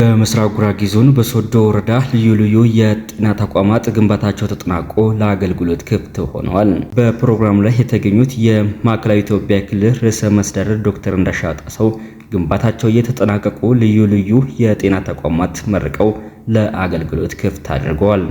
በምስራቅ ጉራጌ ዞን በሶዶ ወረዳ ልዩ ልዩ የጤና ተቋማት ግንባታቸው ተጠናቆ ለአገልግሎት ክፍት ሆነዋል። በፕሮግራሙ ላይ የተገኙት የማዕከላዊ ኢትዮጵያ ክልል ርዕሰ መስተዳድር ዶክተር እንዳሻው ጣሰው ግንባታቸው የተጠናቀቁ ልዩ ልዩ የጤና ተቋማት መርቀው ለአገልግሎት ክፍት አድርገዋል።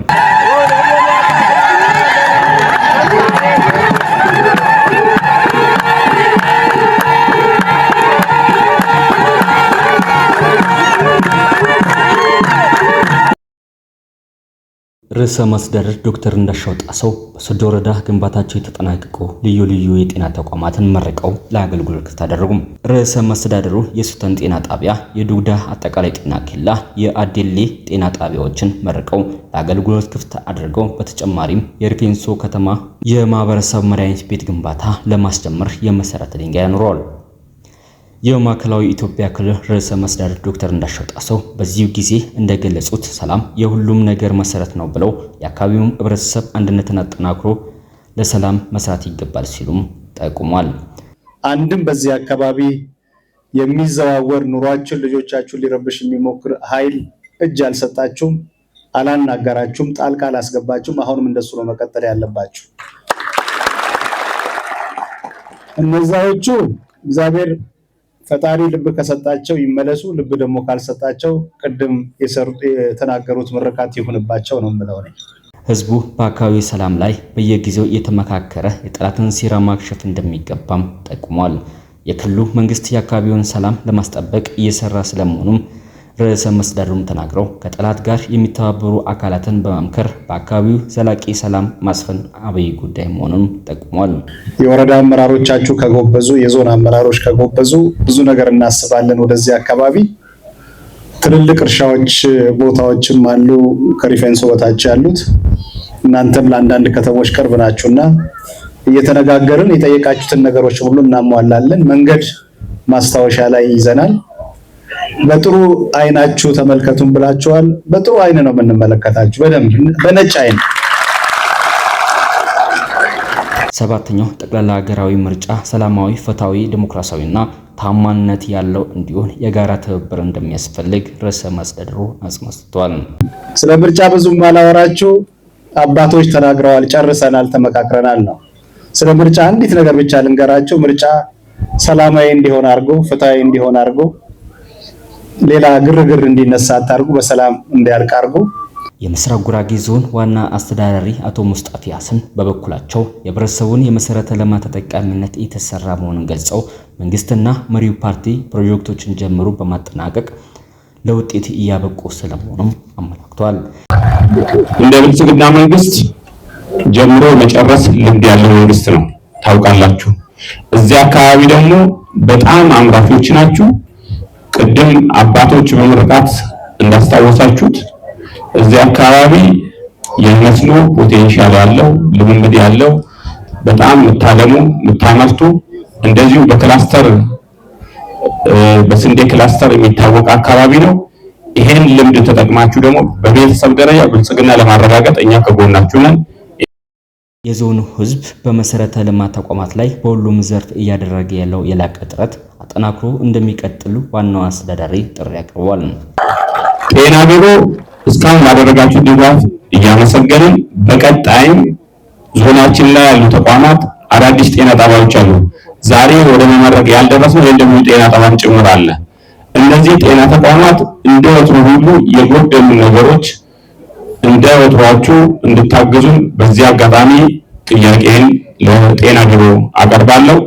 ርዕሰ መስተዳድር ዶክተር እንዳሻው ጣሰው በሶዶ ወረዳ ግንባታቸው የተጠናቀቁ ልዩ ልዩ የጤና ተቋማትን መርቀው ለአገልግሎት ክፍት አደረጉ። ርዕሰ መስተዳድሩ የሱተን ጤና ጣቢያ፣ የዱግዳ አጠቃላይ ጤና ኬላ፣ የአዴሌ ጤና ጣቢያዎችን መርቀው ለአገልግሎት ክፍት አድርገው በተጨማሪም የሪፌንሶ ከተማ የማህበረሰብ መድኃኒት ቤት ግንባታ ለማስጀመር የመሰረተ ድንጋይ አኑረዋል። የማዕከላዊ ኢትዮጵያ ክልል ርዕሰ መስተዳድር ዶክተር እንዳሻው ጣሰው በዚሁ ጊዜ እንደገለጹት ሰላም የሁሉም ነገር መሰረት ነው ብለው የአካባቢውን ህብረተሰብ አንድነትን አጠናክሮ ለሰላም መስራት ይገባል ሲሉም ጠቁሟል። አንድም በዚህ አካባቢ የሚዘዋወር ኑሯችን ልጆቻችሁን ሊረብሽ የሚሞክር ኃይል እጅ አልሰጣችሁም፣ አላናገራችሁም፣ ጣልቃ አላስገባችሁም። አሁንም እንደሱ ነው መቀጠል ያለባችሁ። እነዛዎቹ እግዚአብሔር ፈጣሪ ልብ ከሰጣቸው ይመለሱ፣ ልብ ደግሞ ካልሰጣቸው ቅድም የተናገሩት ምርቃት ይሁንባቸው ነው የምለው። ህዝቡ በአካባቢው ሰላም ላይ በየጊዜው የተመካከረ የጠላትን ሴራ ማክሸፍ እንደሚገባም ጠቁሟል። የክልሉ መንግስት የአካባቢውን ሰላም ለማስጠበቅ እየሰራ ስለመሆኑም ርዕሰ መስተዳድሩም ተናግረው ከጠላት ጋር የሚተባበሩ አካላትን በመምከር በአካባቢው ዘላቂ ሰላም ማስፈን አብይ ጉዳይ መሆኑን ጠቁሟል። የወረዳ አመራሮቻችሁ ከጎበዙ፣ የዞን አመራሮች ከጎበዙ ብዙ ነገር እናስባለን። ወደዚህ አካባቢ ትልልቅ እርሻዎች ቦታዎችም አሉ ከሪፌንሶ በታች ያሉት። እናንተም ለአንዳንድ ከተሞች ቅርብ ናችሁና እየተነጋገርን የጠየቃችሁትን ነገሮች ሁሉ እናሟላለን። መንገድ ማስታወሻ ላይ ይዘናል። በጥሩ አይናችሁ ተመልከቱን ብላችኋል። በጥሩ አይን ነው የምንመለከታችሁ፣ በደንብ በነጭ አይን። ሰባተኛው ጠቅላላ ሀገራዊ ምርጫ ሰላማዊ፣ ፍትሃዊ፣ ዲሞክራሲያዊና ታማኝነት ያለው እንዲሆን የጋራ ትብብር እንደሚያስፈልግ ርዕሰ መስተዳድሩ አጽንተዋል። ስለ ምርጫ ብዙም አላወራችሁ፣ አባቶች ተናግረዋል፣ ጨርሰናል፣ ተመካክረናል ነው። ስለ ምርጫ አንዲት ነገር ብቻ ልንገራችሁ። ምርጫ ሰላማዊ እንዲሆን አድርጎ፣ ፍትሃዊ እንዲሆን አድርጎ፣ ሌላ ግርግር እንዲነሳ አታርጉ፣ በሰላም እንዲያልቅ አድርጉ። የምስራቅ ጉራጌ ዞን ዋና አስተዳዳሪ አቶ ሙስጣፊ ሐሰን በበኩላቸው የህብረተሰቡን የመሰረተ ልማት ተጠቃሚነት የተሰራ መሆኑን ገልጸው መንግስትና መሪው ፓርቲ ፕሮጀክቶችን ጀምሮ በማጠናቀቅ ለውጤት እያበቁ ስለመሆኑም አመላክተዋል። እንደ ብልጽግና መንግስት ጀምሮ መጨረስ ልምድ ያለው መንግስት ነው፣ ታውቃላችሁ። እዚህ አካባቢ ደግሞ በጣም አምራቾች ናችሁ። ቅድም አባቶች በምርቃት እንዳስታወሳችሁት እዚህ አካባቢ የመስኖ ፖቴንሻል ያለው ልምምድ ያለው በጣም ምታለሙ ምታመርቱ እንደዚሁ በክላስተር በስንዴ ክላስተር የሚታወቅ አካባቢ ነው። ይሄን ልምድ ተጠቅማችሁ ደግሞ በቤተሰብ ደረጃ ብልጽግና ለማረጋገጥ እኛ ከጎናችሁ ነን። የዞኑ ህዝብ በመሰረተ ልማት ተቋማት ላይ በሁሉም ዘርፍ እያደረገ ያለው የላቀ ጥረት አጠናክሮ እንደሚቀጥሉ ዋናው አስተዳዳሪ ጥሪ አቅርበዋል። ጤና ቢሮ እስካሁን ያደረጋችሁ ድጋፍ እያመሰገንን በቀጣይም ዞናችን ላይ ያሉ ተቋማት አዳዲስ ጤና ጣቢያዎች አሉ። ዛሬ ወደ መመረቅ ያልደረስነው ደግሞ ጤና ጣቢያም ጭምር አለ። እነዚህ ጤና ተቋማት እንደ ወትሮ ሁሉ የጎደሉ ነገሮች እንደ ወትሮአችሁ እንድታግዙን በዚህ አጋጣሚ ጥያቄን ለጤና ቢሮ አቀርባለሁ።